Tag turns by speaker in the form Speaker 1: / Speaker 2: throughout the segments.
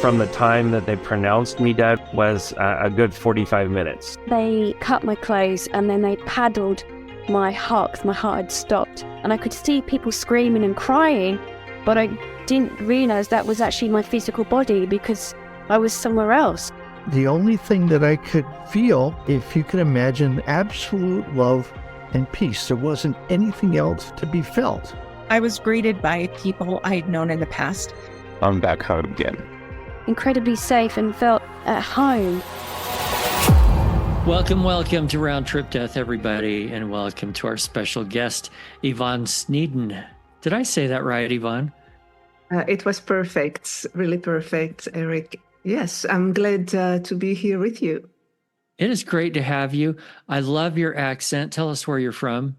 Speaker 1: from the time that they pronounced me dead was a good 45 minutes.
Speaker 2: They cut my clothes and then they paddled my heart because my heart had stopped. And I could see people screaming and crying, but I didn't realize that was actually my physical body because I was somewhere else.
Speaker 3: The only thing that I could feel, if you can imagine, absolute love and peace. There wasn't anything else to be felt.
Speaker 4: I was greeted by people I'd known in the past.
Speaker 5: I'm back home again.
Speaker 2: Incredibly safe and felt at home.
Speaker 6: Welcome to Round Trip Death, everybody, and welcome to our special guest, Yvonne Sneeden. Did I say that right, Yvonne?
Speaker 7: It was perfect, really perfect, Eric. Yes, I'm glad to be here with you.
Speaker 6: It is great to have you. I love your accent. Tell us where you're from.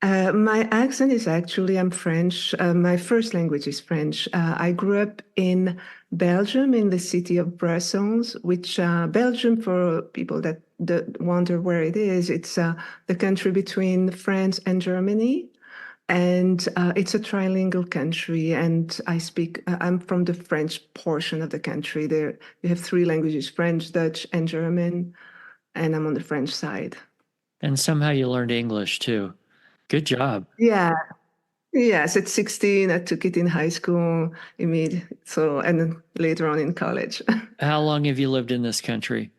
Speaker 7: My accent is actually, I'm French. My first language is French. I grew up in Belgium, in the city of Brussels, which Belgium, for people that wonder where it is, it's the country between France and Germany. And it's a trilingual country, and I'm from the French portion of the country. There, you have three languages, French, Dutch, and German, and I'm on the French side.
Speaker 6: And somehow you learned English, too. Good job.
Speaker 7: Yeah. Yes, at 16, I took it in high school, and then later on in college.
Speaker 6: How long have you lived in this country?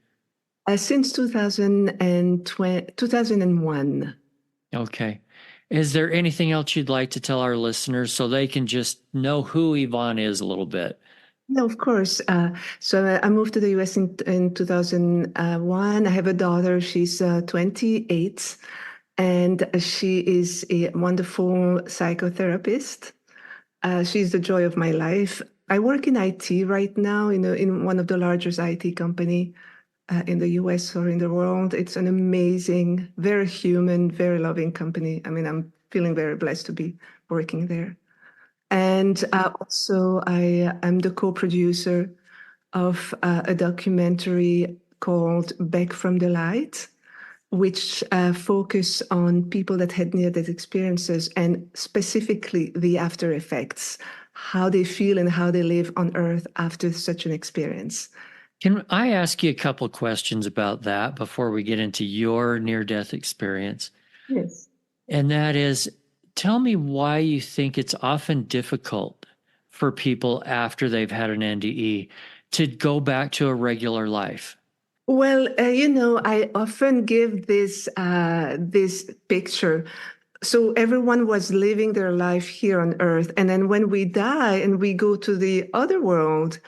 Speaker 7: Since 2001.
Speaker 6: Okay. Is there anything else you'd like to tell our listeners so they can just know who Yvonne is a little bit?
Speaker 7: No, of course. So I moved to the US in 2001. I have a daughter. She's 28, and she is a wonderful psychotherapist. She's the joy of my life. I work in IT right now in one of the largest IT company in the US or in the world. It's an amazing, very human, very loving company. I mean, I'm feeling very blessed to be working there. And also, I am the co-producer of a documentary called Back from the Light, which focus on people that had near-death experiences and specifically the after effects, how they feel and how they live on Earth after such an experience.
Speaker 6: Can I ask you a couple of questions about that before we get into your near-death experience?
Speaker 7: Yes.
Speaker 6: And that is, tell me why you think it's often difficult for people after they've had an NDE to go back to a regular life.
Speaker 7: Well, I often give this picture. So everyone was living their life here on Earth. And then when we die and we go to the other world,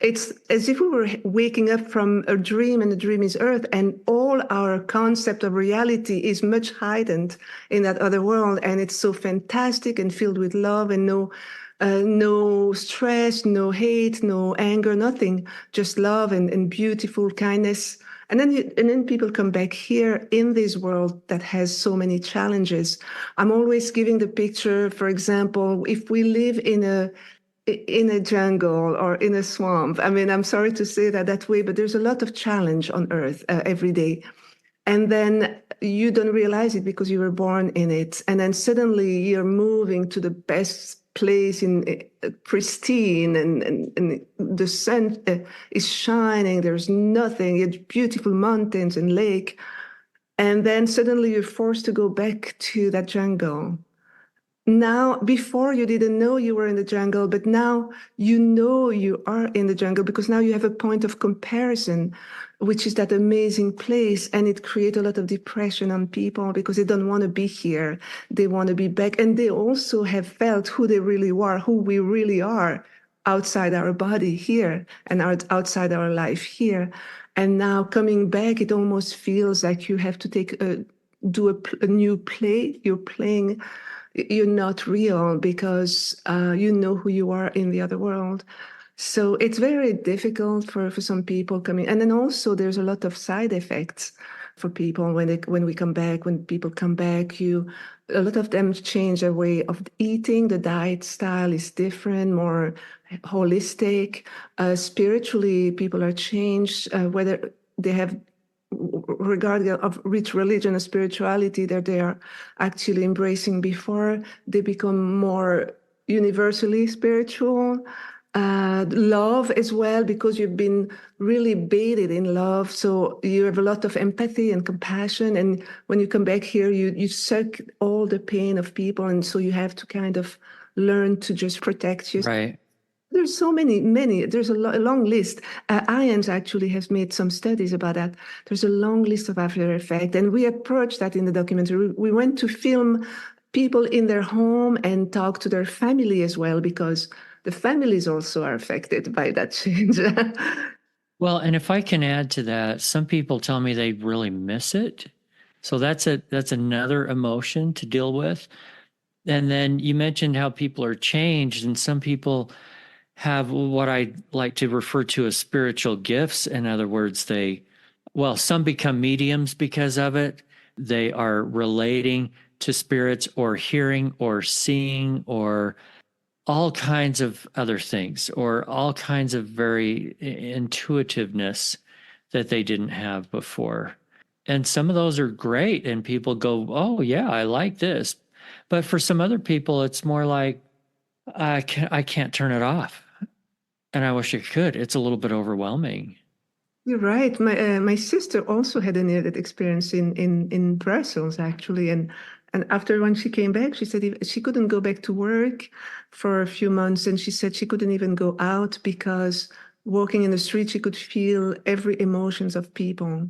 Speaker 7: it's as if we were waking up from a dream, and the dream is Earth, and all our concept of reality is much heightened in that other world, and it's so fantastic and filled with love and no stress, no hate, no anger, nothing, just love and beautiful kindness. And then people come back here in this world that has so many challenges. I'm always giving the picture, for example, if we live in a jungle or in a swamp. I mean, I'm sorry to say that way, but there's a lot of challenge on Earth every day. And then you don't realize it because you were born in it. And then suddenly you're moving to the best place in pristine and the sun is shining. There's nothing. You have beautiful mountains and lake. And then suddenly you're forced to go back to that jungle. Now, before you didn't know you were in the jungle, but now you know you are in the jungle because now you have a point of comparison, which is that amazing place. And it creates a lot of depression on people because they don't want to be here. They want to be back. And they also have felt who they really are, who we really are outside our body here and outside our life here. And now coming back, it almost feels like you have to do a new play. You're not real because you know who you are in the other world. So it's very difficult for some people coming. And then also there's a lot of side effects for people when people come back. A lot of them change their way of eating. The diet style is different, more holistic. Spiritually, people are changed, whether they have regardless of which religion or spirituality that they are actually embracing before, they become more universally spiritual. love as well, because you've been really bathed in love. So you have a lot of empathy and compassion. And when you come back here, you suck all the pain of people. And so you have to kind of learn to just protect yourself.
Speaker 6: Right.
Speaker 7: There's so many. There's a long list. IANS actually has made some studies about that. There's a long list of after effects. And we approached that in the documentary. We went to film people in their home and talk to their family as well, because the families also are affected by that change.
Speaker 6: Well, and if I can add to that, some people tell me they really miss it. So that's another emotion to deal with. And then you mentioned how people are changed, and some people have what I like to refer to as spiritual gifts. In other words, some become mediums because of it. They are relating to spirits or hearing or seeing or all kinds of other things, or all kinds of very intuitiveness that they didn't have before. And some of those are great, and people go, oh, yeah, I like this. But for some other people, it's more like, I can't turn it off. And I wish I could. It's a little bit overwhelming.
Speaker 7: You're right. My sister also had a near-death experience in Brussels, actually, and after when she came back, she said she couldn't go back to work for a few months, and she said she couldn't even go out because walking in the street, she could feel every emotions of people,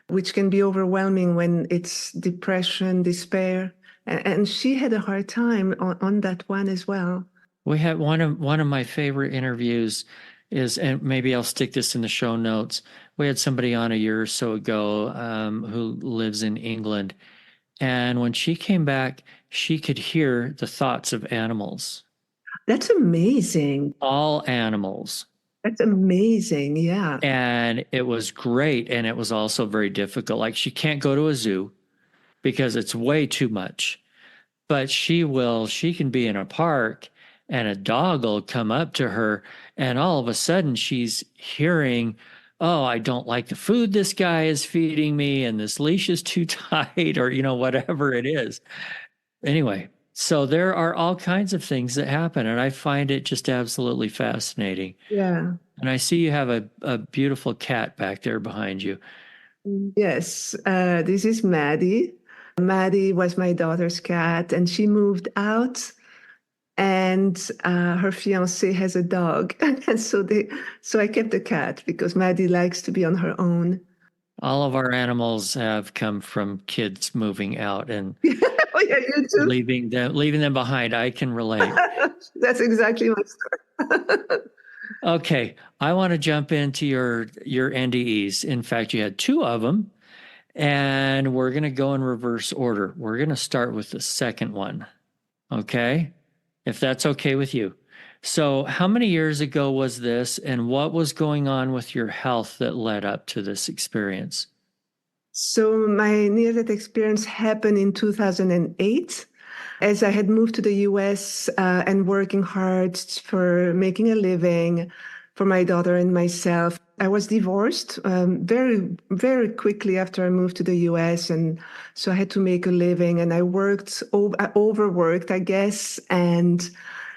Speaker 7: which can be overwhelming when it's depression, despair, and she had a hard time on that one as well.
Speaker 6: We had one of my favorite interviews is, and maybe I'll stick this in the show notes. We had somebody on a year or so ago who lives in England. And when she came back, she could hear the thoughts of animals.
Speaker 7: That's amazing.
Speaker 6: All animals.
Speaker 7: That's amazing. Yeah.
Speaker 6: And it was great. And it was also very difficult. Like, she can't go to a zoo because it's way too much. But she can be in a park and a dog will come up to her, and all of a sudden she's hearing, oh, I don't like the food this guy is feeding me, and this leash is too tight, or, whatever it is. Anyway, so there are all kinds of things that happen, and I find it just absolutely fascinating.
Speaker 7: Yeah.
Speaker 6: And I see you have a beautiful cat back there behind you.
Speaker 7: Yes, this is Maddie. Maddie was my daughter's cat, and she moved out, and her fiance has a dog, and so I kept the cat because Maddie likes to be on her own.
Speaker 6: All of our animals have come from kids moving out and
Speaker 7: Oh yeah, you too.
Speaker 6: leaving them behind. I can relate.
Speaker 7: That's exactly my story.
Speaker 6: Okay, I want to jump into your NDEs. In fact, you had two of them, and we're going to go in reverse order. We're going to start with the second one, okay? If that's okay with you. So how many years ago was this, and what was going on with your health that led up to this experience?
Speaker 7: So my near-death experience happened in 2008. As I had moved to the US and working hard for making a living for my daughter and myself. I was divorced very, very quickly after I moved to the US. And so I had to make a living, and I overworked, I guess. And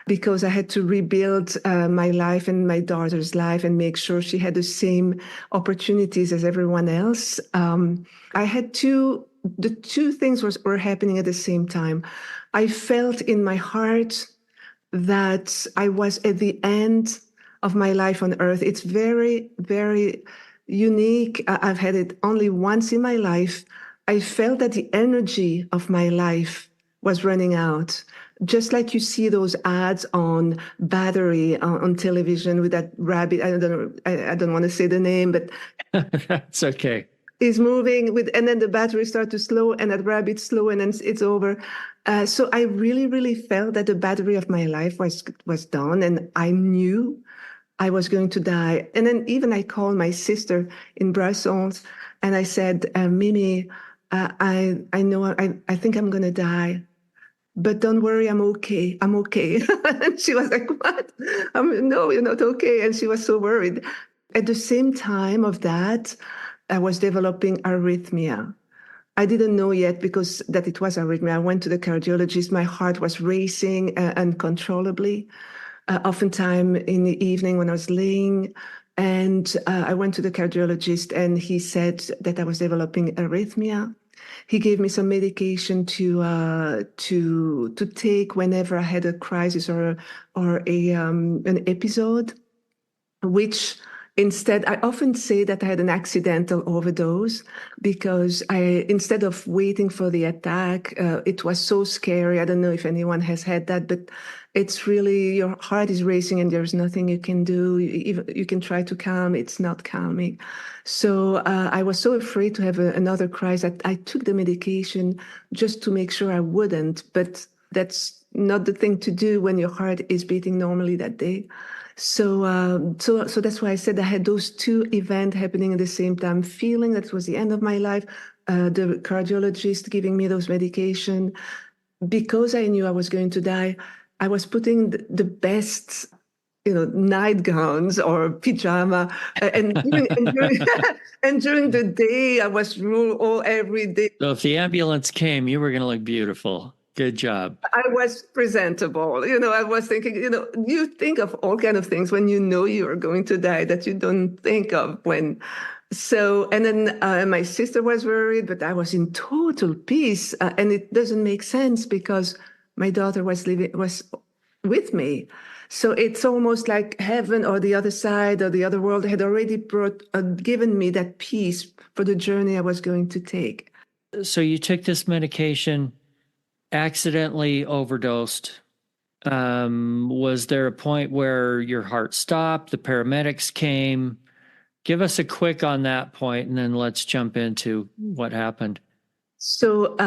Speaker 7: because I had to rebuild my life and my daughter's life and make sure she had the same opportunities as everyone else. I had the two things were happening at the same time. I felt in my heart that I was at the end of my life on earth. It's very, very unique. I've had it only once in my life. I felt that the energy of my life was running out. Just like you see those ads on battery on television with that rabbit. I don't want to say the name, but
Speaker 6: that's okay.
Speaker 7: Is moving and then the battery starts to slow, and that rabbit slow, and then it's over. So I really, really felt that the battery of my life was done, and I knew I was going to die. And then even I called my sister in Brussels, and I said, Mimi, I know I think I'm going to die. But don't worry, I'm okay. I'm okay. And she was like, what? No, you're not okay. And she was so worried. At the same time of that, I was developing arrhythmia. I didn't know yet that it was arrhythmia. I went to the cardiologist. My heart was racing uncontrollably. oftentimes in the evening when I was laying. And I went to the cardiologist, and he said that I was developing arrhythmia. He gave me some medication to take whenever I had a crisis or an episode, which instead, I often say that I had an accidental overdose because instead of waiting for the attack, it was so scary. I don't know if anyone has had that, but it's really, your heart is racing and there's nothing you can do. You can try to calm, it's not calming. So I was so afraid to have another crisis that I took the medication just to make sure I wouldn't, but that's not the thing to do when your heart is beating normally that day. So that's why I said I had those two events happening at the same time, feeling that it was the end of my life, the cardiologist giving me those medication. Because I knew I was going to die, I was putting the best, nightgowns or pajama, and during the day I was ruled all every day.
Speaker 6: So if the ambulance came, you were going to look beautiful. Good job.
Speaker 7: I was presentable. I was thinking, you think of all kind of things when you know you are going to die that you don't think of when. So, and then my sister was worried, but I was in total peace. And it doesn't make sense because my daughter was with me. So it's almost like heaven or the other side or the other world had already given me that peace for the journey I was going to take.
Speaker 6: So you took this medication, accidentally overdosed. Was there a point where your heart stopped? The paramedics came? Give us a quick on that point, and then let's jump into what happened.
Speaker 7: So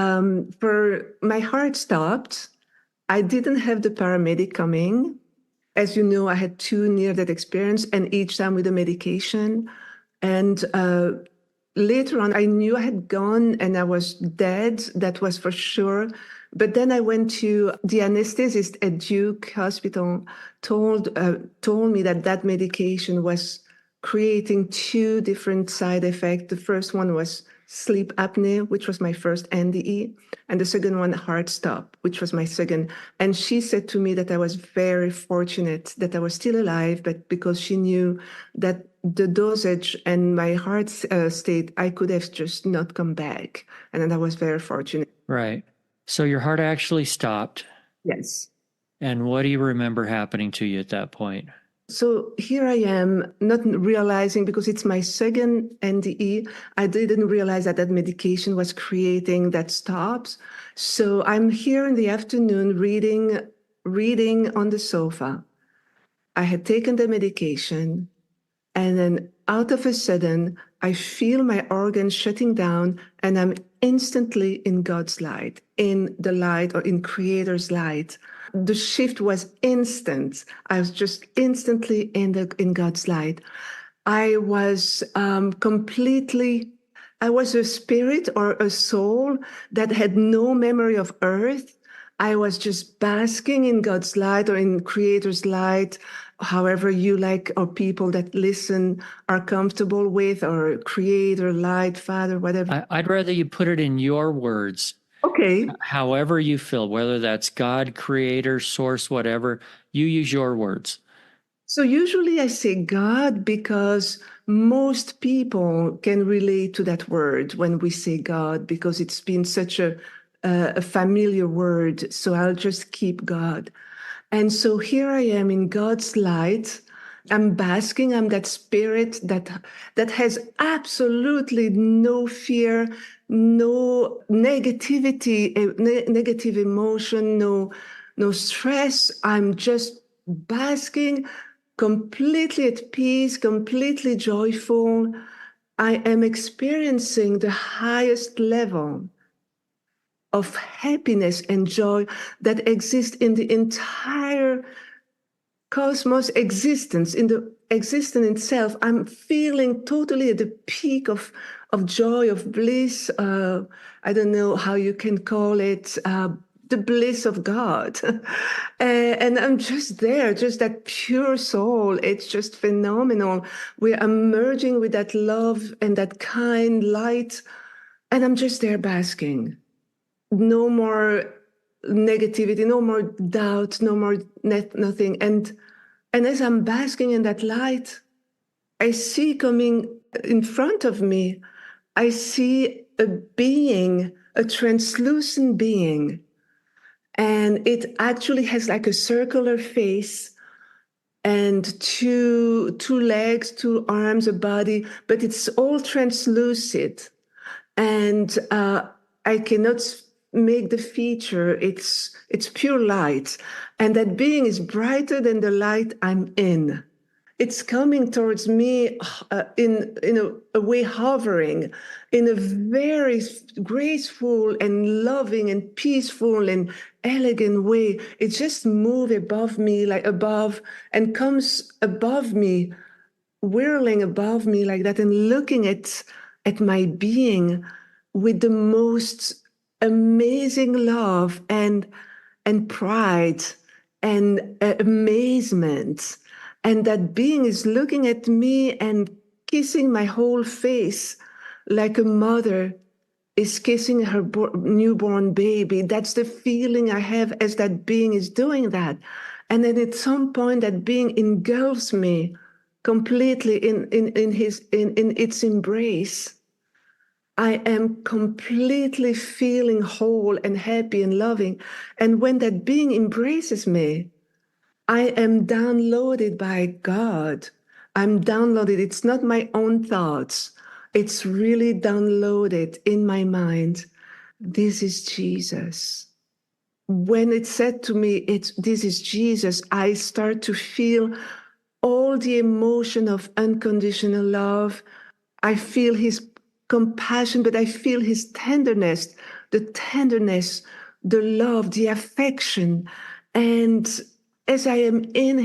Speaker 7: for my heart stopped. I didn't have the paramedic coming. As you know, I had 2 near-death experience, and each time with the medication. And later on, I knew I had gone and I was dead. That was for sure. But then I went to the anesthetist at Duke Hospital, told me that medication was creating 2 different side effects. The first one was sleep apnea, which was my first NDE, and the second one, heart stop, which was my second. And she said to me that I was very fortunate that I was still alive, but because she knew that the dosage and my heart state, I could have just not come back. And then I was very fortunate.
Speaker 6: Right. So your heart actually stopped.
Speaker 7: Yes.
Speaker 6: And what do you remember happening to you at that point?
Speaker 7: So here I am, not realizing, because it's my second NDE, I didn't realize that medication was creating that stops. So I'm here in the afternoon reading on the sofa. I had taken the medication, and then out of a sudden, I feel my organs shutting down, and I'm instantly in God's light, in the light or in Creator's light. The shift was instant. I was just instantly in God's light. I was I was a spirit or a soul that had no memory of earth. I was just basking in God's light or in Creator's light, however you like, or people that listen are comfortable with, or Creator, light, Father, whatever.
Speaker 6: I'd rather you put it in your words.
Speaker 7: Okay.
Speaker 6: However you feel, whether that's God, Creator, Source, whatever, you use your words.
Speaker 7: So usually I say God because most people can relate to that word when we say God, because it's been such a familiar word. So I'll just keep God. And so here I am in God's light. I'm basking. I'm that spirit that has absolutely no fear, no negativity, negative emotion, no stress. I'm just basking, completely at peace, completely joyful. I am experiencing the highest level of happiness and joy that exists in the entire cosmos existence, in the existence itself. I'm feeling totally at the peak of joy, of bliss. I don't know how you can call it, the bliss of God. And I'm just there, just that pure soul. It's just phenomenal. We're emerging with that love and that kind light. And I'm just there basking. No more negativity, no more doubt, no more nothing. And as I'm basking in that light, I see coming in front of me, I see a being, a translucent being. And it actually has like a circular face and two legs, two arms, a body, but it's all translucent. And I cannot make the feature. It's pure light. And that being is brighter than the light I'm in. It's coming towards me in a way hovering in a very graceful and loving and peaceful and elegant way. It just moves above me, like above, and comes above me, whirling above me like that, and looking at my being with the most amazing love and pride and amazement. And that being is looking at me and kissing my whole face like a mother is kissing her newborn baby. That's the feeling I have as that being is doing that. And then at some point, that being engulfs me completely in its embrace. I am completely feeling whole and happy and loving. And when that being embraces me, I am downloaded by God. I'm downloaded. It's not my own thoughts. It's really downloaded in my mind. This is Jesus. When it said to me, this is Jesus, I start to feel all the emotion of unconditional love. I feel his compassion, but I feel his tenderness, the love, the affection. And as I am in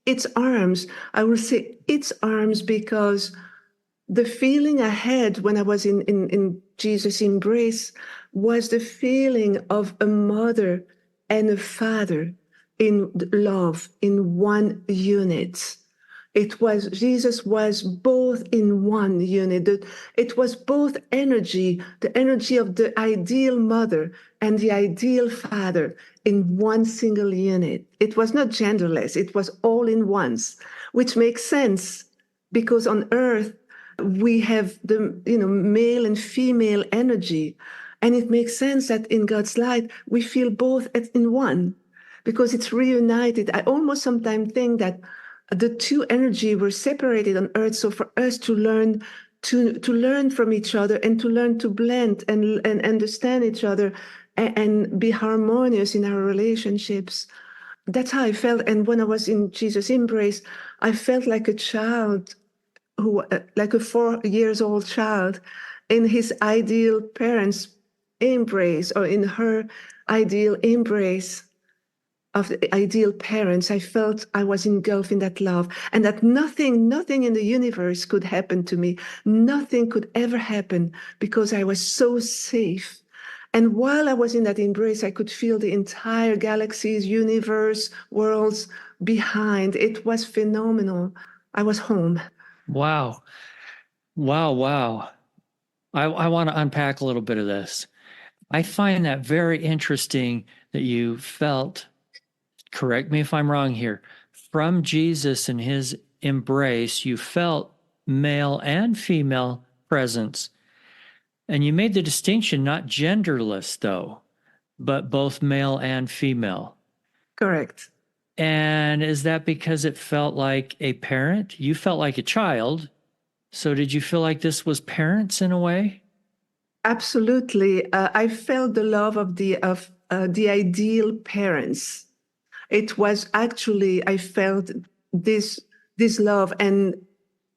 Speaker 7: its arms, I will say its arms because the feeling I had when I was in Jesus' embrace was the feeling of a mother and a father in love, in one unit. Jesus was both in one unit. It was both energy, the energy of the ideal mother and the ideal father in one single unit. It was not genderless, it was all in once, which makes sense because on earth, we have the male and female energy. And it makes sense that in God's light, we feel both in one because it's reunited. I almost sometimes think that the two energy were separated on earth. So for us to learn to learn from each other and to learn to blend and understand each other and be harmonious in our relationships. That's how I felt. And when I was in Jesus' embrace, I felt like a child like a 4 years old child in his ideal parents' embrace or in her ideal embrace of the ideal parents. I felt I was engulfed in that love and that nothing in the universe could happen to me. Nothing could ever happen because I was so safe. And while I was in that embrace, I could feel the entire galaxies, universe, worlds behind. It was phenomenal. I was home.
Speaker 6: Wow. Wow. I want to unpack a little bit of this. I find that very interesting that you felt, correct me if I'm wrong here, from Jesus and his embrace, you felt male and female presence. And you made the distinction, not genderless though, but both male and female.
Speaker 7: Correct.
Speaker 6: And is that because it felt like a parent? You felt like a child. So did you feel like this was parents in a way?
Speaker 7: Absolutely. I felt the love of the ideal parents. It was actually, I felt this love, and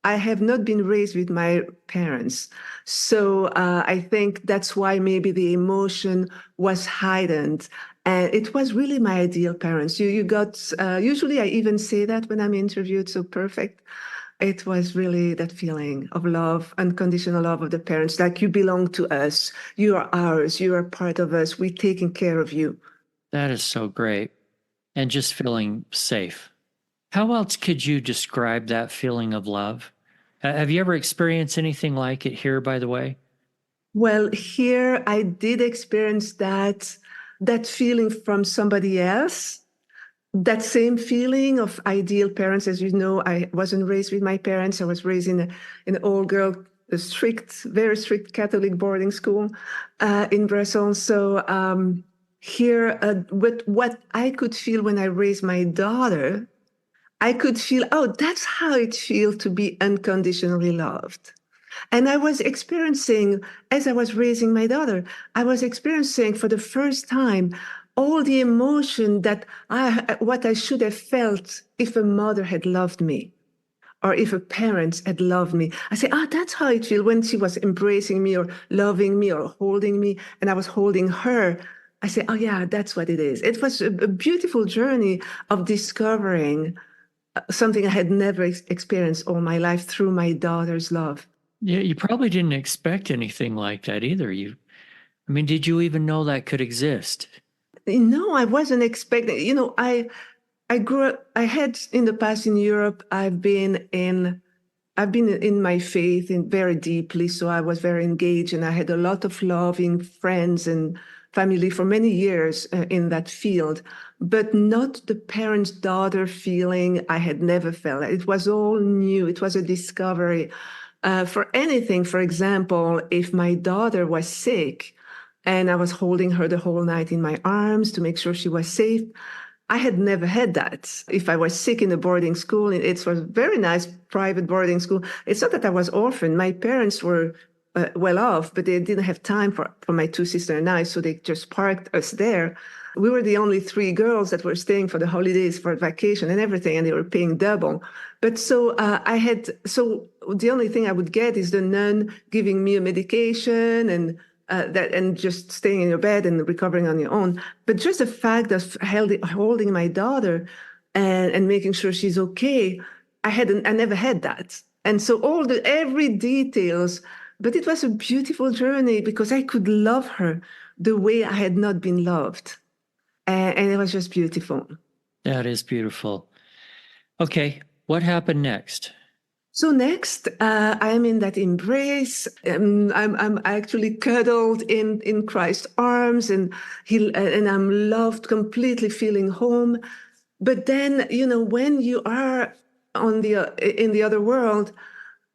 Speaker 7: I have not been raised with my parents. So I think that's why maybe the emotion was heightened. And it was really my ideal parents. You got, usually I even say that when I'm interviewed, so perfect. It was really that feeling of love, unconditional love of the parents, like you belong to us, you are ours, you are part of us, we're taking care of you.
Speaker 6: That is so great. And just feeling safe. How else could you describe that feeling of love? Have you ever experienced anything like it here, by the way?
Speaker 7: Well, here I did experience that that feeling from somebody else, that same feeling of ideal parents. As you know, I wasn't raised with my parents. I was raised in an all-girl, very strict Catholic boarding school in Brussels. So here, what I could feel when I raised my daughter, I could feel, oh, that's how it feels to be unconditionally loved. And I was experiencing, as I was raising my daughter, I was experiencing for the first time all the emotion what I should have felt if a mother had loved me, or if a parent had loved me. I say, that's how it feels when she was embracing me or loving me or holding me, and I was holding her. I say, oh yeah, that's what it is. It was a beautiful journey of discovering something I had never experienced all my life through my daughter's love.
Speaker 6: Yeah, you probably didn't expect anything like that either. I mean, did you even know that could exist?
Speaker 7: No, I wasn't expecting. I grew up. I had in the past in Europe. I've been in my faith in very deeply. So I was very engaged, and I had a lot of loving friends and family for many years in that field, but not the parent-daughter feeling I had never felt. It was all new. It was a discovery. For anything, for example, if my daughter was sick and I was holding her the whole night in my arms to make sure she was safe, I had never had that. If I was sick in a boarding school, it was a very nice private boarding school. It's not that I was orphaned. My parents were well off, but they didn't have time for my two sisters and I, so they just parked us there. We were the only three girls that were staying for the holidays, for vacation and everything, and they were paying double. But so the only thing I would get is the nun giving me a medication and just staying in your bed and recovering on your own. But just the fact of holding my daughter and making sure she's okay, I never had that. And so every details, but it was a beautiful journey because I could love her the way I had not been loved. And it was just beautiful.
Speaker 6: That is beautiful. Okay, what happened next?
Speaker 7: So next, I'm in that embrace. I'm actually cuddled in Christ's arms, and I'm loved, completely feeling home. But then, when you are in the other world,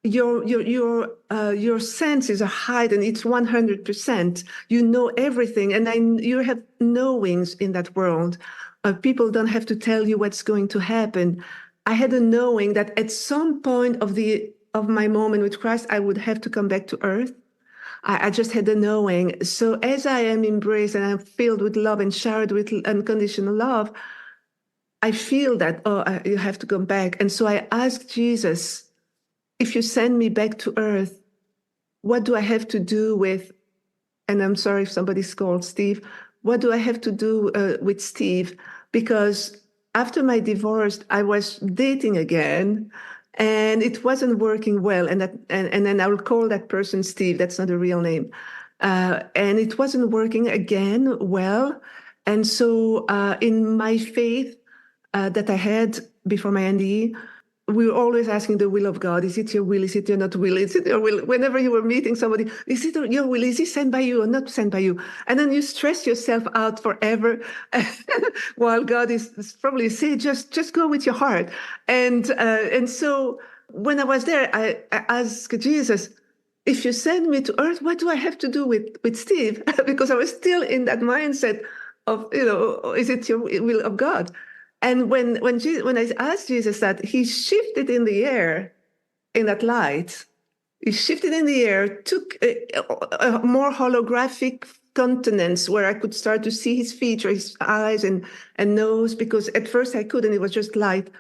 Speaker 7: your senses are heightened. It's 100%. You know everything, and you have knowings in that world. People don't have to tell you what's going to happen. I had a knowing that at some point of my moment with Christ, I would have to come back to earth. I just had a knowing. So as I am embraced and I'm filled with love and showered with unconditional love, I feel that, you have to come back. And so I asked Jesus, if you send me back to earth, what do I have to do with, and I'm sorry if somebody's called Steve, what do I have to do with Steve? Because after my divorce, I was dating again, and it wasn't working well. And then I will call that person Steve. That's not a real name. And it wasn't working again well. And so in my faith that I had before my NDE, we were always asking the will of God. Is it your will? Is it your not will? Is it your will? Whenever you were meeting somebody, is it your will? Is he sent by you or not sent by you? And then you stress yourself out forever while God is probably saying, just go with your heart. And so when I was there, I asked Jesus, if you send me to earth, what do I have to do with Steve? Because I was still in that mindset of, is it your will of God? And when I asked Jesus that, he shifted in the air in that light. He shifted in the air, took a more holographic countenance where I could start to see his features, his eyes and nose, because at first I couldn't, it was just light.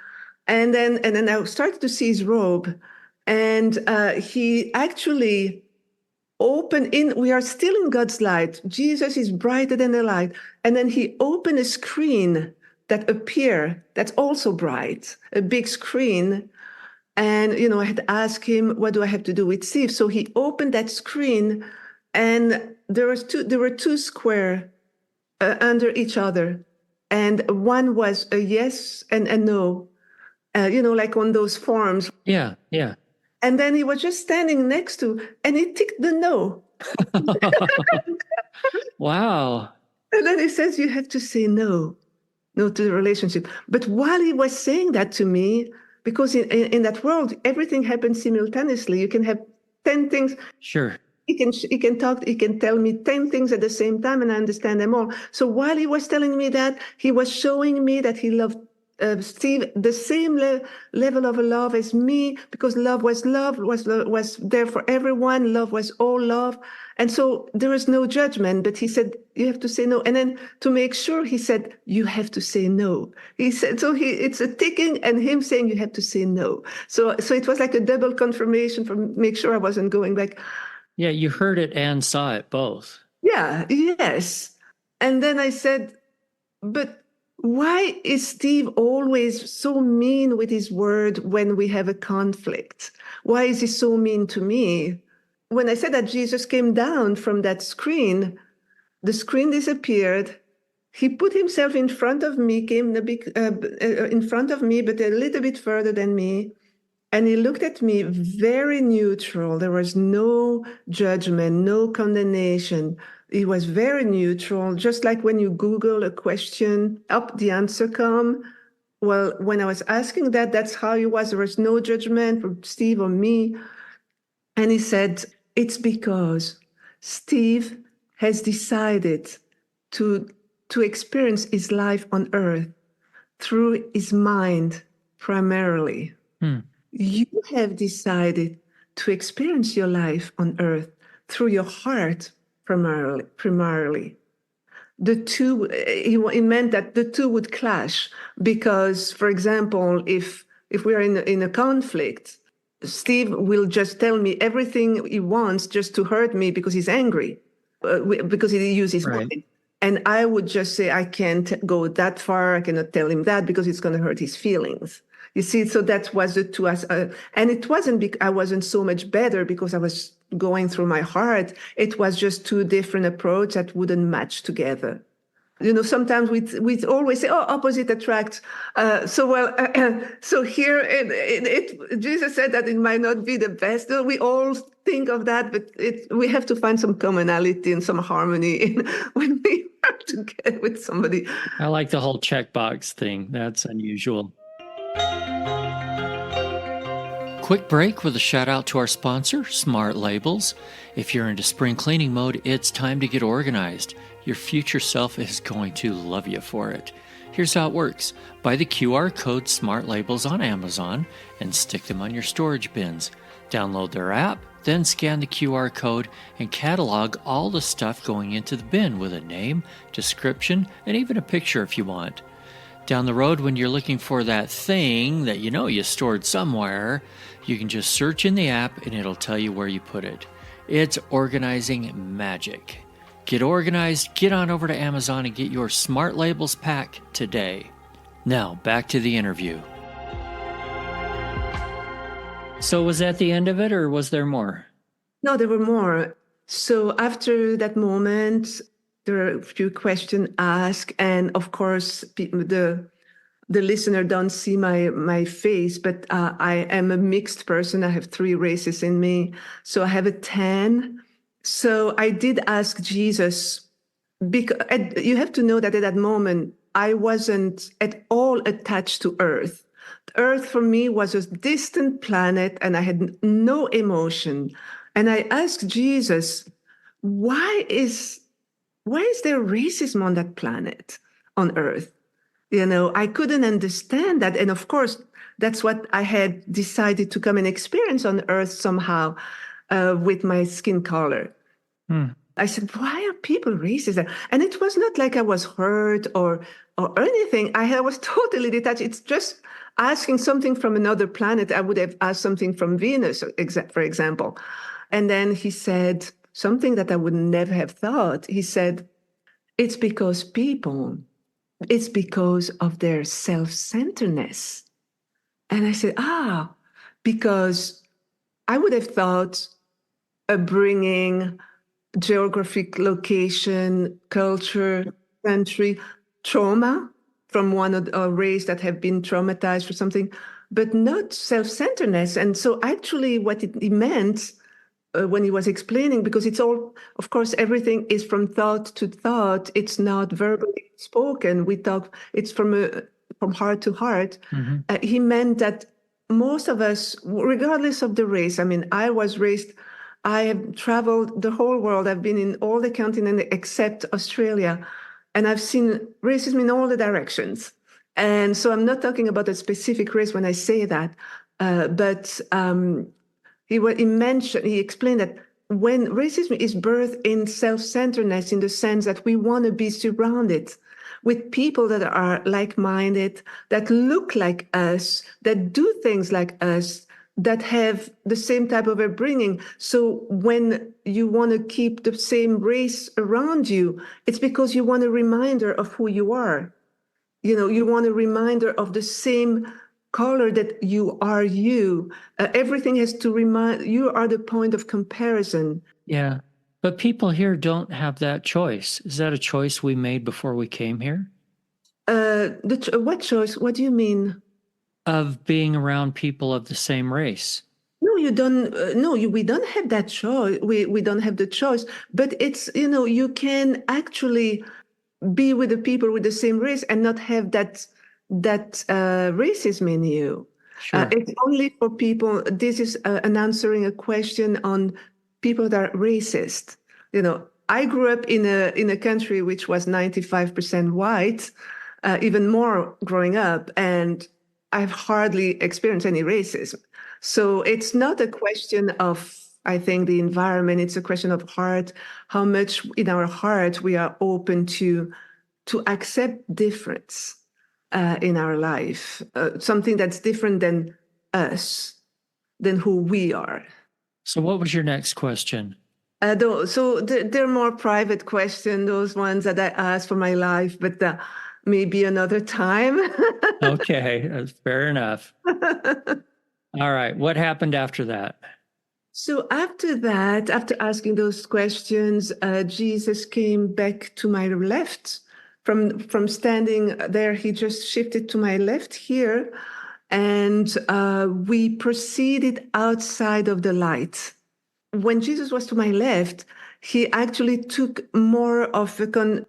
Speaker 7: And then I started to see his robe. And he actually we are still in God's light. Jesus is brighter than the light. And then he opened a screen that's also bright, a big screen. And, I had asked him, what do I have to do with Steve? So he opened that screen, and there were two square under each other. And one was a yes and a no, like on those forms.
Speaker 6: Yeah.
Speaker 7: And then he was just standing next to, and he ticked the no.
Speaker 6: Wow.
Speaker 7: And then he says, you have to say no to the relationship. But while he was saying that to me, because in that world, everything happens simultaneously. You can have 10 things.
Speaker 6: Sure.
Speaker 7: He can talk, he can tell me 10 things at the same time and I understand them all. So while he was telling me that, he was showing me that he loved Steve the same level of love as me, because love was there for everyone. Love was all love. And so there was no judgment, but he said, you have to say no. And then to make sure, he said, you have to say no. He said, so it's a ticking and him saying you have to say no. So it was like a double confirmation for make sure I wasn't going back.
Speaker 6: Yeah, you heard it and saw it both.
Speaker 7: Yeah, yes. And then I said, but why is Steve always so mean with his word when we have a conflict? Why is he so mean to me? When I said that Jesus came down from that screen, the screen disappeared. He put himself in front of me, came in front of me, but a little bit further than me. And he looked at me very neutral. There was no judgment, no condemnation. He was very neutral, just like when you Google a question, up the answer come. Well, when I was asking that, that's how he was. There was no judgment from Steve or me. And he said, it's because Steve has decided to experience his life on earth through his mind primarily. You have decided to experience your life on earth through your heart primarily. The two, it meant that the two would clash because, for example, if we are in a conflict, Steve will just tell me everything he wants just to hurt me because he's angry, because he uses his mind. And I would just say, I can't go that far. I cannot tell him that because it's going to hurt his feelings. You see, so that was the two. And it wasn't I wasn't so much better because I was going through my heart. It was just two different approaches that wouldn't match together. You know, sometimes we always say, "Oh, opposite attract." So here, Jesus said that it might not be the best. We all think of that, but we have to find some commonality and some harmony when we work together with somebody.
Speaker 6: I like the whole checkbox thing. That's unusual. Quick break with a shout out to our sponsor, Smart Labels. If you're into spring cleaning mode, it's time to get organized. Your future self is going to love you for it. Here's how it works. Buy the QR code Smart Labels on Amazon and stick them on your storage bins. Download their app, then scan the QR code and catalog all the stuff going into the bin with a name, description, and even a picture if you want. Down the road, when you're looking for that thing that you know you stored somewhere, you can just search in the app and it'll tell you where you put it. It's organizing magic. Get organized, get on over to Amazon and get your Smart Labels pack today. Now, back to the interview. So was that the end of it or was there more?
Speaker 7: No, there were more. So after that moment, there are a few questions asked, and of course, the listener don't see my face, but I am a mixed person. I have 3 races in me, so I have a tan. So I did ask Jesus, because you have to know that at that moment, I wasn't at all attached to Earth. Earth for me was a distant planet, and I had no emotion. And I asked Jesus, why is there racism on that planet, on Earth? You know, I couldn't understand that. And of course, that's what I had decided to come and experience on Earth somehow with my skin color. I said, why are people racist? And it was not like I was hurt or anything. I was totally detached. It's just asking something from another planet. I would have asked something from Venus, for example. And then he said something that I would never have thought. He said, it's because of their self-centeredness. And I said, because I would have thought bringing geographic location, culture, country, trauma from one of a race that have been traumatized for something, but not self-centeredness. And so actually what it meant when he was explaining, because it's all, of course, everything is from thought to thought. It's not verbally spoken. We talk. It's from heart to heart. He meant that most of us, regardless of the race. I mean, I have traveled the whole world. I've been in all the continents except Australia, and I've seen racism in all the directions. And so I'm not talking about a specific race when I say that, but. He explained that when racism is birthed in self-centeredness, in the sense that we want to be surrounded with people that are like-minded, that look like us, that do things like us, that have the same type of upbringing. So when you want to keep the same race around you, it's because you want a reminder of who you are. You want a reminder of the same color that you are you. Everything has to remind you are the point of comparison.
Speaker 6: Yeah. But people here don't have that choice. Is that a choice we made before we came here?
Speaker 7: What choice? What do you mean?
Speaker 6: Of being around people of the same race.
Speaker 7: No, you don't. We don't have that choice. We don't have the choice. But it's, you can actually be with the people with the same race and not have that racism in you.
Speaker 6: Sure.
Speaker 7: It's only for people. This is an answering a question on people that are racist. I grew up in a country which was 95% white, even more growing up, and I've hardly experienced any racism. So it's not a question of, I think, the environment. It's a question of heart, how much in our heart we are open to accept difference in our life, something that's different than us, than who we are.
Speaker 6: So what was your next question?
Speaker 7: They're more private questions, those ones that I asked for my life, but maybe another time.
Speaker 6: Okay, that's fair enough. All right, what happened after that?
Speaker 7: So after that, after asking those questions, Jesus came back to my left. From standing there, he just shifted to my left here, and we proceeded outside of the light. When Jesus was to my left, he actually took more of a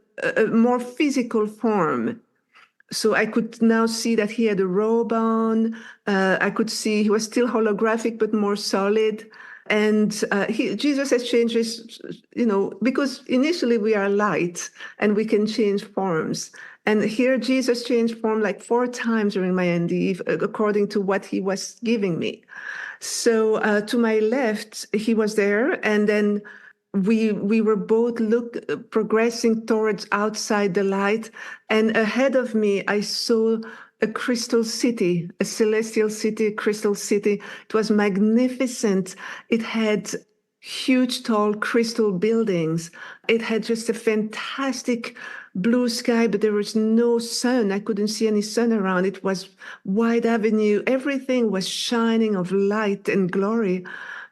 Speaker 7: more physical form. So I could now see that he had a robe on. I could see he was still holographic, but more solid. And Jesus has changed his, because initially we are light and we can change forms. And here Jesus changed form like 4 times during my NDE, according to what he was giving me. So to my left, he was there. And then we were both progressing towards outside the light. And ahead of me, I saw a crystal city, a celestial city, a crystal city. It was magnificent. It had huge, tall crystal buildings. It had just a fantastic blue sky, but there was no sun. I couldn't see any sun around. It was wide avenue. Everything was shining of light and glory.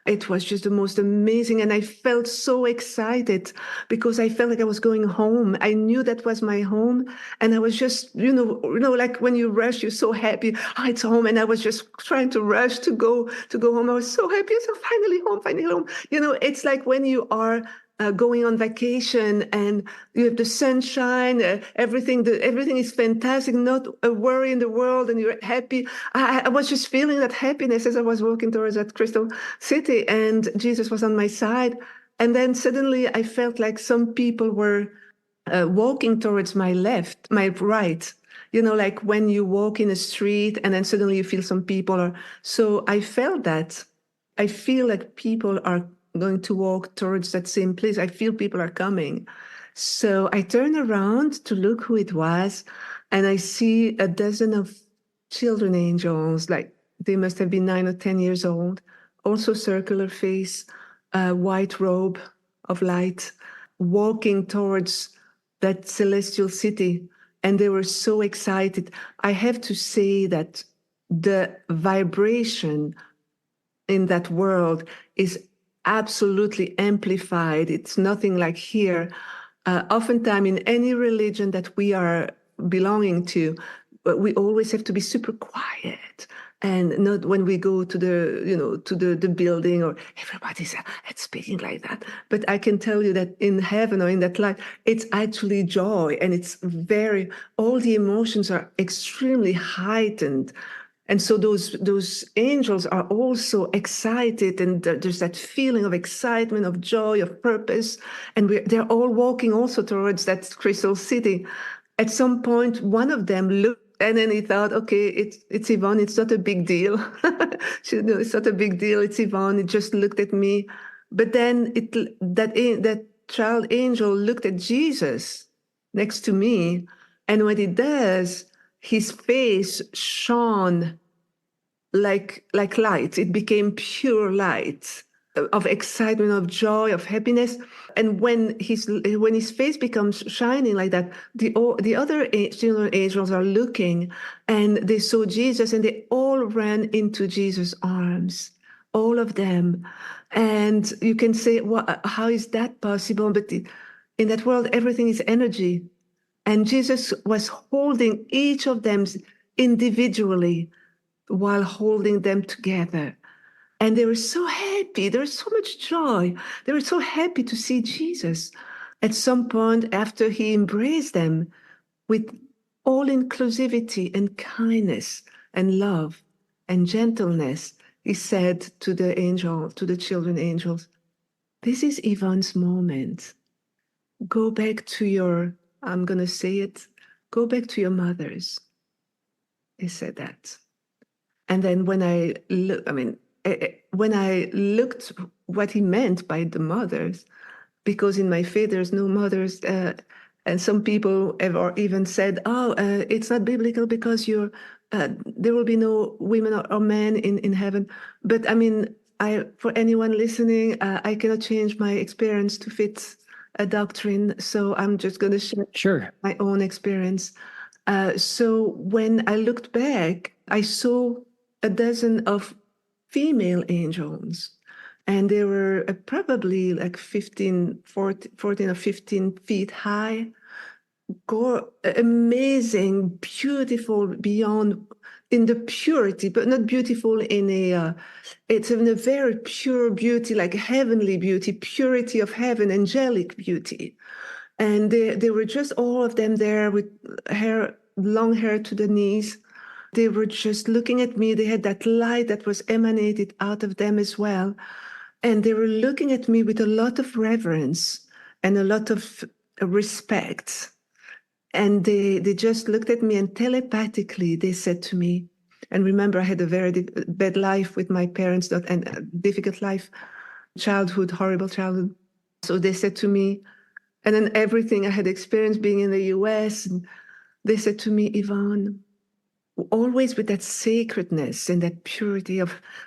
Speaker 7: It was just the most amazing. And I felt so excited because I felt like I was going home. I knew that was my home. And I was just, like when you rush, you're so happy. Oh, it's home. And I was just trying to rush to go home. I was so happy. So finally home, finally home. It's like when you are going on vacation and you have the sunshine, everything is fantastic, not a worry in the world, and you're happy. I was just feeling that happiness as I was walking towards that crystal city, and Jesus was on my side. And then suddenly I felt like some people were walking towards my right. Like when you walk in a street and then suddenly you feel some people are. So I felt that. I feel like people are going to walk towards that same place. I feel people are coming. So I turn around to look who it was, and I see a dozen of children angels, like they must have been 9 or 10 years old, also circular face, white robe of light, walking towards that celestial city. And they were so excited. I have to say that the vibration in that world is absolutely amplified. It's nothing like here. Oftentimes in any religion that we are belonging to, we always have to be super quiet, and not when we go to the building or everybody's speaking like that. But I can tell you that in heaven or in that life, it's actually joy, and it's all the emotions are extremely heightened. And so those angels are also excited, and there's that feeling of excitement, of joy, of purpose, and they're all walking also towards that crystal city. At some point, one of them looked, and then he thought, okay, it's Yvonne. It's not a big deal. It's not a big deal. It's Yvonne. It just looked at me. But then that child angel looked at Jesus next to me, and what he does, his face shone like light. It became pure light of excitement, of joy, of happiness. And when his face becomes shining like that, the other angels are looking, and they saw Jesus, and they all ran into Jesus' arms, all of them. And you can say, well, how is that possible? But in that world, everything is energy. And Jesus was holding each of them individually while holding them together. And they were so happy. There was so much joy. They were so happy to see Jesus. At some point, after he embraced them with all inclusivity and kindness and love and gentleness, he said to the children angels, this is Yvonne's moment. Go back to I'm going to say it, go back to your mothers. He said that. And then when I looked what he meant by the mothers, because in my faith there's no mothers, and some people have even said, it's not biblical because there will be no women or men in heaven. But I mean, for anyone listening, I cannot change my experience to fit a doctrine, so I'm just going to share my own experience. So when I looked back, I saw a dozen of female angels, and they were probably like 14 or 15 feet high, amazing, beautiful beyond in the purity, but not beautiful it's in a very pure beauty, like heavenly beauty, purity of heaven, angelic beauty. And they were just all of them there with long hair to the knees. They were just looking at me. They had that light that was emanated out of them as well. And they were looking at me with a lot of reverence and a lot of respect. And they just looked at me, and telepathically they said to me, and remember, I had a very bad life with my parents, and a difficult life, horrible childhood. So they said to me, and then everything I had experienced being in the US, and they said to me, Yvonne, always with that sacredness and that purity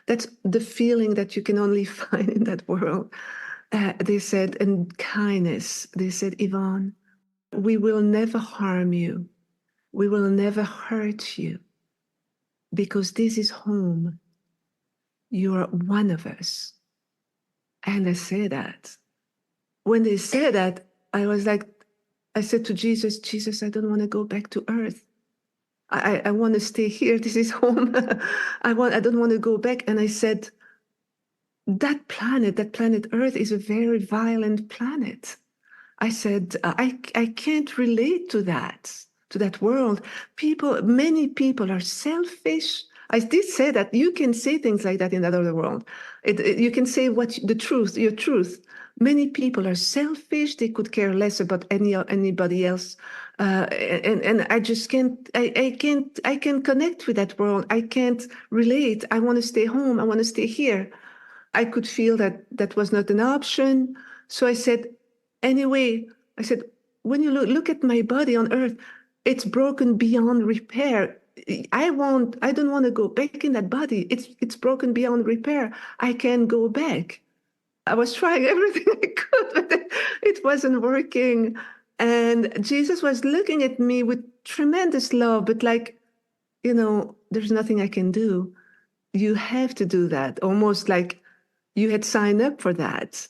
Speaker 7: that's the feeling that you can only find in that world. They said, and kindness, they said, Yvonne, we will never harm you. We will never hurt you, because this is home. You are one of us. And I say that. When they said that, I said to Jesus, I don't want to go back to earth. I want to stay here. This is home. I don't want to go back. And I said, that planet Earth is a very violent planet. I said, I can't relate to that world. Many people are selfish. I did say that you can say things like that in that other world. You can say your truth. Many people are selfish. They could care less about anybody else. And I just can't. I can connect with that world. I can't relate. I want to stay home. I want to stay here. I could feel that was not an option. So I said, anyway, when you look at my body on earth, it's broken beyond repair. I don't want to go back in that body. It's broken beyond repair. I can't go back. I was trying everything I could, but it wasn't working. And Jesus was looking at me with tremendous love, but there's nothing I can do. You have to do that. Almost like you had signed up for that.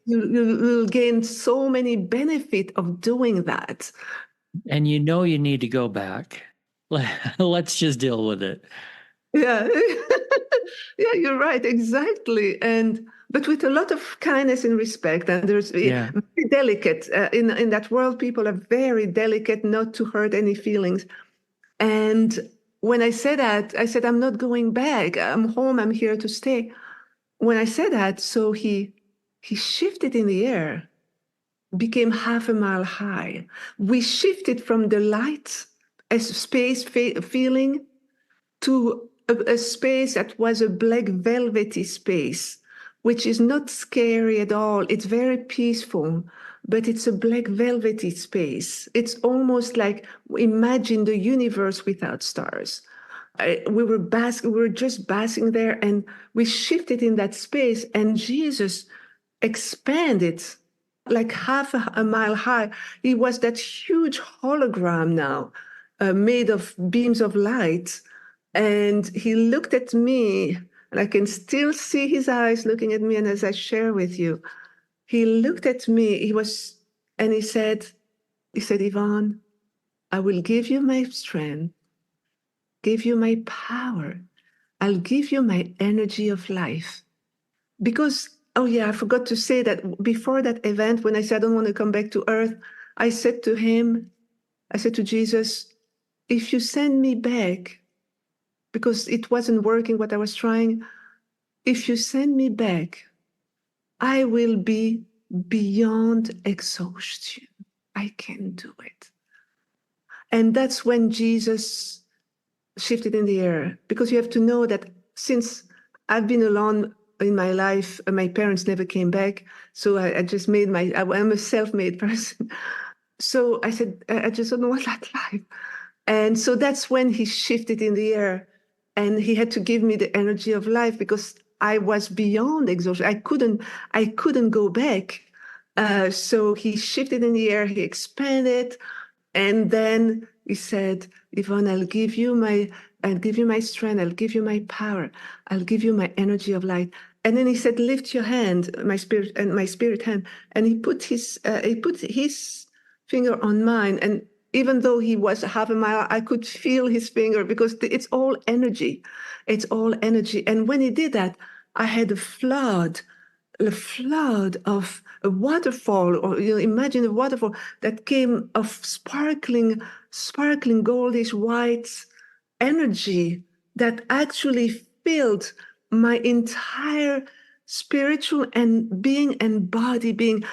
Speaker 7: You'll gain so many benefit of doing that.
Speaker 6: And you need to go back. Let's just deal with it.
Speaker 7: Yeah. Yeah, you're right, exactly. And but with a lot of kindness and respect, and there's
Speaker 6: Yeah.
Speaker 7: very delicate in that world. People are very delicate, not to hurt any feelings. And when I said that, I said, I'm not going back. I'm home. I'm here to stay. When I said that, so he shifted in the air, became half a mile high. We shifted from the light, a space feeling, to a space that was a black velvety space, which is not scary at all. It's very peaceful, but it's a black velvety space. It's almost like imagine the universe without stars. We were just basking there, and we shifted in that space, and Jesus expanded like half a mile high. He was that huge hologram now, made of beams of light. And he looked at me, and I can still see his eyes looking at me. And as I share with you, he looked at me, and he said, Yvonne, I will give you my strength, give you my power. I'll give you my energy of life. Because, oh yeah, I forgot to say that before that event, when I said I don't want to come back to earth, I said to Jesus, if you send me back, because it wasn't working what I was trying, if you send me back, I will be beyond exhaustion. I can do it. And that's when Jesus shifted in the air, because you have to know that since I've been alone in my life, my parents never came back. So I just I'm a self-made person. So I said, I just don't want that life. And so that's when he shifted in the air, and he had to give me the energy of life, because I was beyond exhaustion. I couldn't go back. So he shifted in the air, he expanded, and then he said, Yvonne, I'll give you my strength, I'll give you my power, I'll give you my energy of light. And then he said, lift your hand, my spirit hand. And he put his finger on mine. And even though he was half a mile, I could feel his finger, because it's all energy. It's all energy. And when he did that, I had a flood of a waterfall, or imagine a waterfall that came of sparkling goldish white energy that actually filled my entire spiritual and being and body being.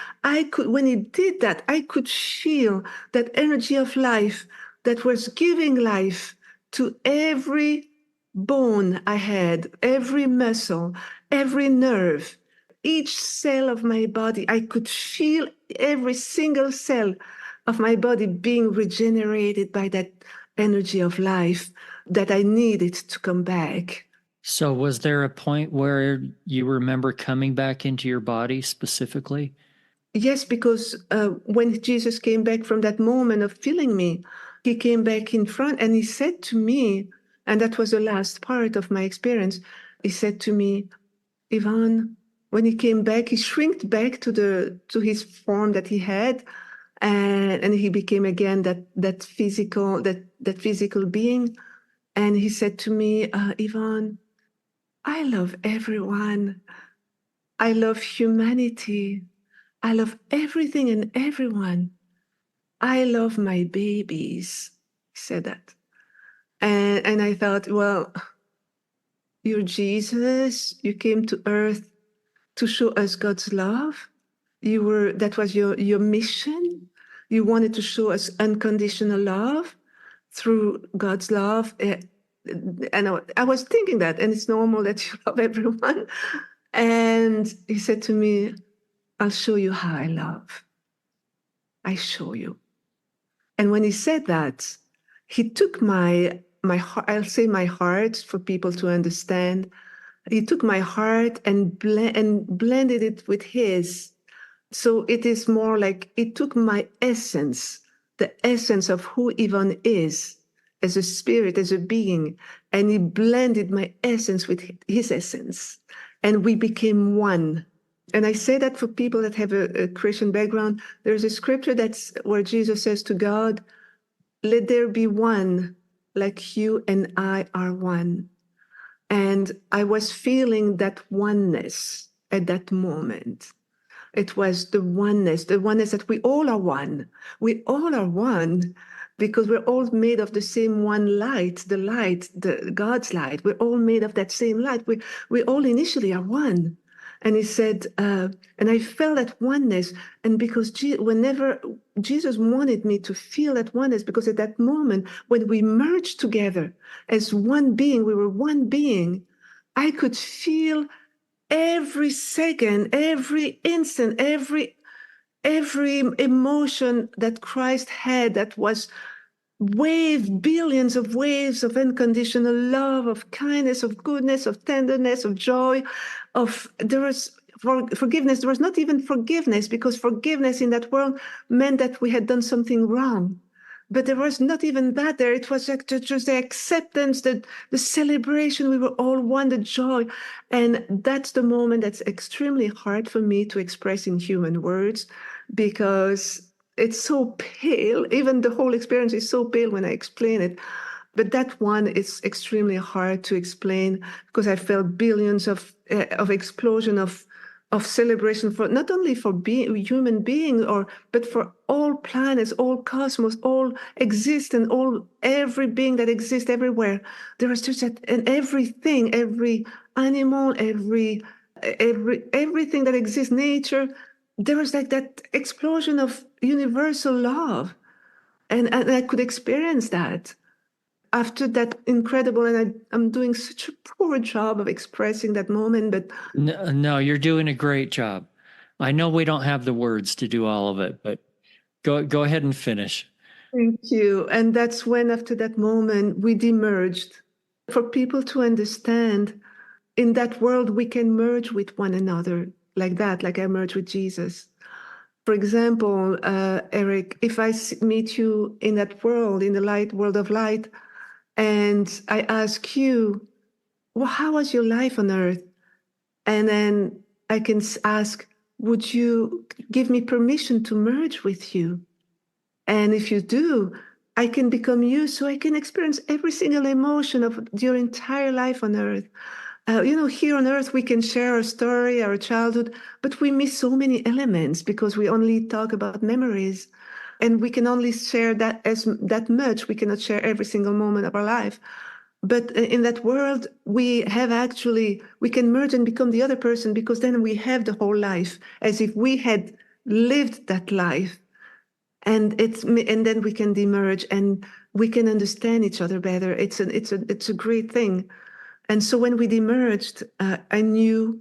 Speaker 7: When he did that, I could feel that energy of life that was giving life to every bone I had, every muscle, every nerve, each cell of my body. I could feel every single cell of my body being regenerated by that energy of life that I needed to come back.
Speaker 6: So was there a point where you remember coming back into your body specifically?
Speaker 7: Yes, because when Jesus came back from that moment of feeling me, he came back in front and he said to me, and that was the last part of my experience, he said to me, Yvonne, when he came back, he shrinked back to his form that he had, and he became again that physical being. And he said to me, Yvonne, I love everyone. I love humanity. I love everything and everyone. I love my babies. He said that. And I thought, well, you're Jesus. You came to earth to show us God's love. That was your mission. You wanted to show us unconditional love through God's love. And I was thinking that, and it's normal that you love everyone. And he said to me, I'll show you how I love. I show you. And when he said that, he took my heart, I'll say my heart for people to understand. He took my heart and blended it with his. So it is more like it took my essence, the essence of who Yvonne is as a spirit, as a being, and he blended my essence with his essence. And we became one. And I say that for people that have a Christian background. There's a scripture where Jesus says to God, let there be one like you and I are one. And I was feeling that oneness at that moment. It was the oneness that we all are one. We all are one because we're all made of the same one light, the God's light. We're all made of that same light. We all initially are one. And he said, and I felt that oneness. And because whenever Jesus wanted me to feel that oneness, because at that moment, when we merged together as one being, we were one being, I could feel every second, every instant, every emotion that Christ had, that was billions of waves of unconditional love, of kindness, of goodness, of tenderness, of joy, there was forgiveness. There was not even forgiveness, because forgiveness in that world meant that we had done something wrong. But there was not even that there. It was like just the acceptance, the celebration. We were all one, the joy. And that's the moment that's extremely hard for me to express in human words, because it's so pale. Even the whole experience is so pale when I explain it. But that one is extremely hard to explain, because I felt billions of explosion of celebration, for not only for human beings, but for all planets, all cosmos, all existence, every being that exists everywhere. There is just that, and everything, every animal, everything that exists, nature. There was like that explosion of universal love, and I could experience that after that incredible. And I'm doing such a poor job of expressing that moment, but
Speaker 6: No, you're doing a great job. I know we don't have the words to do all of it, but go ahead and finish.
Speaker 7: thank you. And that's when, after that moment, we demerged. For people to understand, in that world, we can merge with one another like that, like I merged with Jesus. For example, Eric, if I meet you in that world, in the light, world of light, and I ask you, well, how was your life on earth? And then I can ask, would you give me permission to merge with you? And if you do, I can become you, so I can experience every single emotion of your entire life on earth. Here on earth, we can share our story, our childhood, but we miss so many elements because we only talk about memories. And we can only share that much. We cannot share every single moment of our life. But in that world, we can merge and become the other person, because then we have the whole life as if we had lived that life. And then we can demerge and we can understand each other better. It's a great thing. And so when we demerged, I knew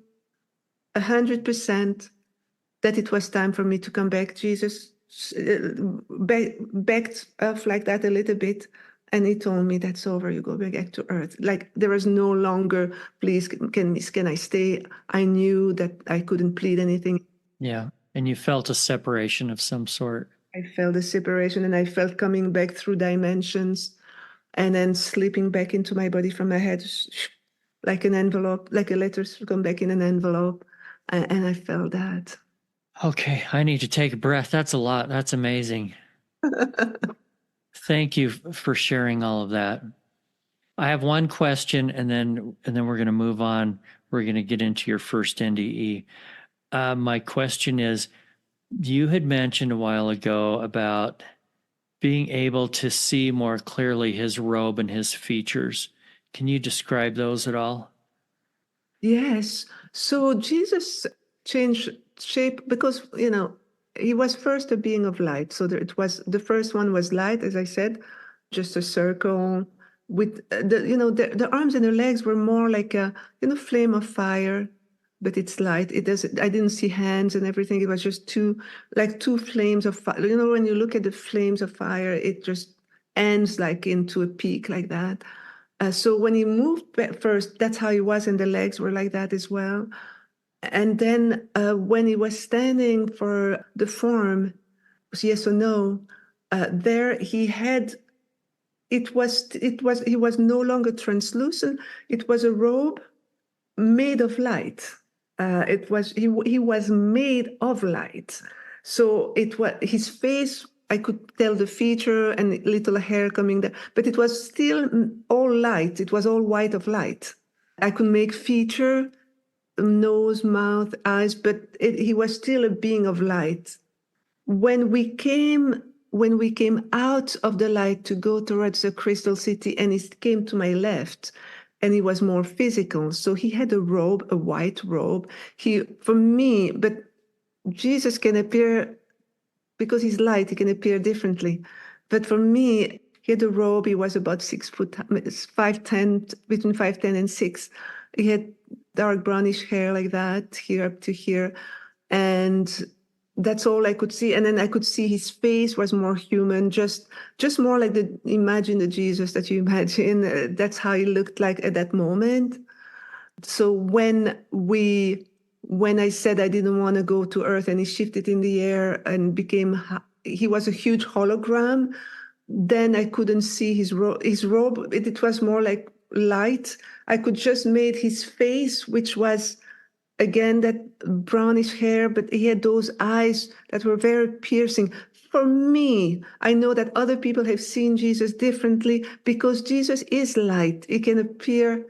Speaker 7: 100% that it was time for me to come back. Jesus backed off like that a little bit, and he told me, that's over, you go back to earth. Like there was no longer, please, can I stay? I knew that I couldn't plead anything.
Speaker 6: Yeah. And you felt a separation of some sort.
Speaker 7: I felt a separation, and I felt coming back through dimensions, and then slipping back into my body from my head, like an envelope, like a letter come back in an envelope. And I felt that.
Speaker 6: Okay, I need to take a breath. That's a lot. That's amazing. Thank you for sharing all of that. I have one question, and then we're going to move on. We're going to get into your first NDE. My question is, you had mentioned a while ago about being able to see more clearly his robe and his features. Can you describe those at all?
Speaker 7: Yes. So Jesus changed shape because, he was first a being of light. So the first one was light, as I said, just a circle with the arms and the legs were more like a, flame of fire, but it's light. I didn't see hands and everything. It was just two flames of fire. When you look at the flames of fire, it just ends like into a peak like that. So when he moved back first, that's how he was, and the legs were like that as well. And then when he was standing for the form, yes or no, there he was no longer translucent. It was a robe made of light. He was made of light. So his face I could tell the feature and little hair coming there, but it was still all light. It was all white of light. I could make feature, nose, mouth, eyes, but he was still a being of light. When we came out of the light to go towards the crystal city, and he came to my left, and he was more physical. So he had a robe, a white robe. For me, but Jesus can appear, because he's light, he can appear differently. But for me, he had a robe. He was about 6 foot, 5'10", between 5'10" and 6. He had dark brownish hair like that, here up to here. And that's all I could see. And then I could see his face was more human, just more like imagine the Jesus that you imagine. That's how he looked like at that moment. So when I said I didn't want to go to earth, and he shifted in the air and he was a huge hologram, then I couldn't see his robe. It was more like light. I could just make his face, which was, again, that brownish hair, but he had those eyes that were very piercing. For me, I know that other people have seen Jesus differently, because Jesus is light. He can appear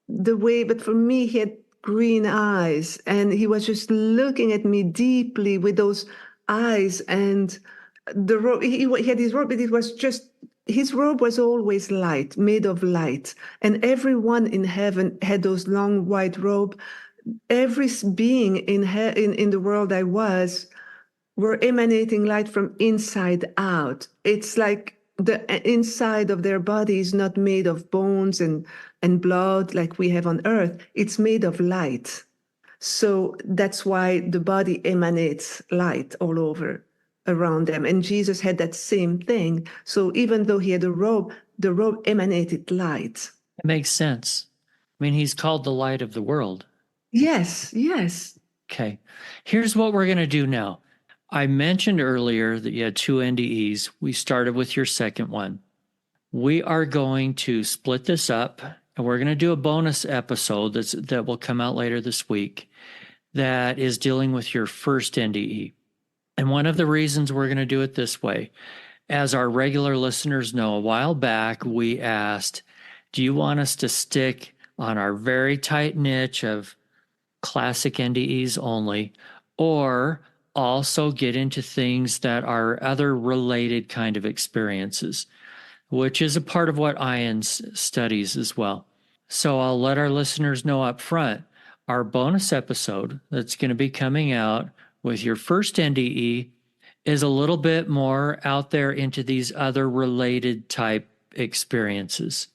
Speaker 7: the way, but for me, he had green eyes, and he was just looking at me deeply with those eyes. And the robe, he had his robe, but it was just, his robe was always light, made of light. And everyone in heaven had those long white robe. Every being in the world I was were emanating light from inside out. It's like the inside of their body is not made of bones and blood like we have on earth. It's made of light. So that's why the body emanates light all over around them. And Jesus had that same thing. So even though he had a robe, the robe emanated light.
Speaker 6: It makes sense. I mean, he's called the light of the world.
Speaker 7: Yes, yes.
Speaker 6: Okay. Here's what we're going to do now. I mentioned earlier that you had 2 NDEs. We started with your second one. We are going to split this up, and we're going to do a bonus episode that will come out later this week that is dealing with your first NDE. And one of the reasons we're going to do it this way, as our regular listeners know, a while back we asked, do you want us to stick on our very tight niche of classic NDEs only, or also get into things that are other related kind of experiences, which is a part of what Ian studies as well. So I'll let our listeners know up front, our bonus episode that's going to be coming out with your first NDE is a little bit more out there into these other related type experiences.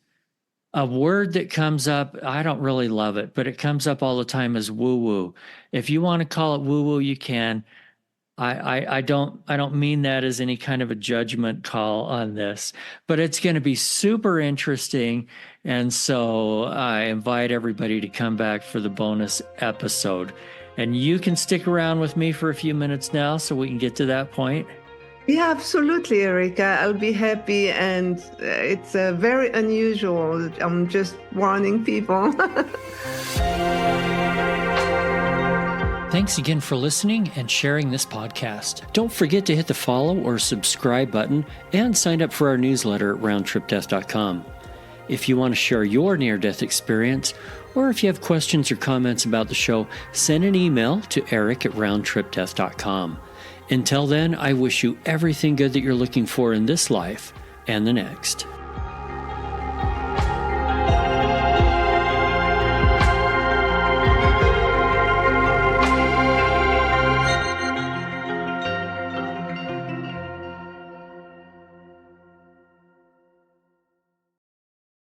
Speaker 6: A word that comes up, I don't really love it, but it comes up all the time, is woo-woo. If you want to call it woo-woo, you can. I don't mean that as any kind of a judgment call on this, but it's going to be super interesting. And so I invite everybody to come back for the bonus episode. And you can stick around with me for a few minutes now so we can get to that point.
Speaker 7: Yeah, absolutely, Erica. I'll be happy. And it's very unusual. I'm just warning people.
Speaker 6: Thanks again for listening and sharing this podcast. Don't forget to hit the follow or subscribe button and sign up for our newsletter at roundtripdeath.com. If you want to share your near-death experience, or if you have questions or comments about the show, send an email to eric@roundtripdeath.com. Until then, I wish you everything good that you're looking for in this life and the next.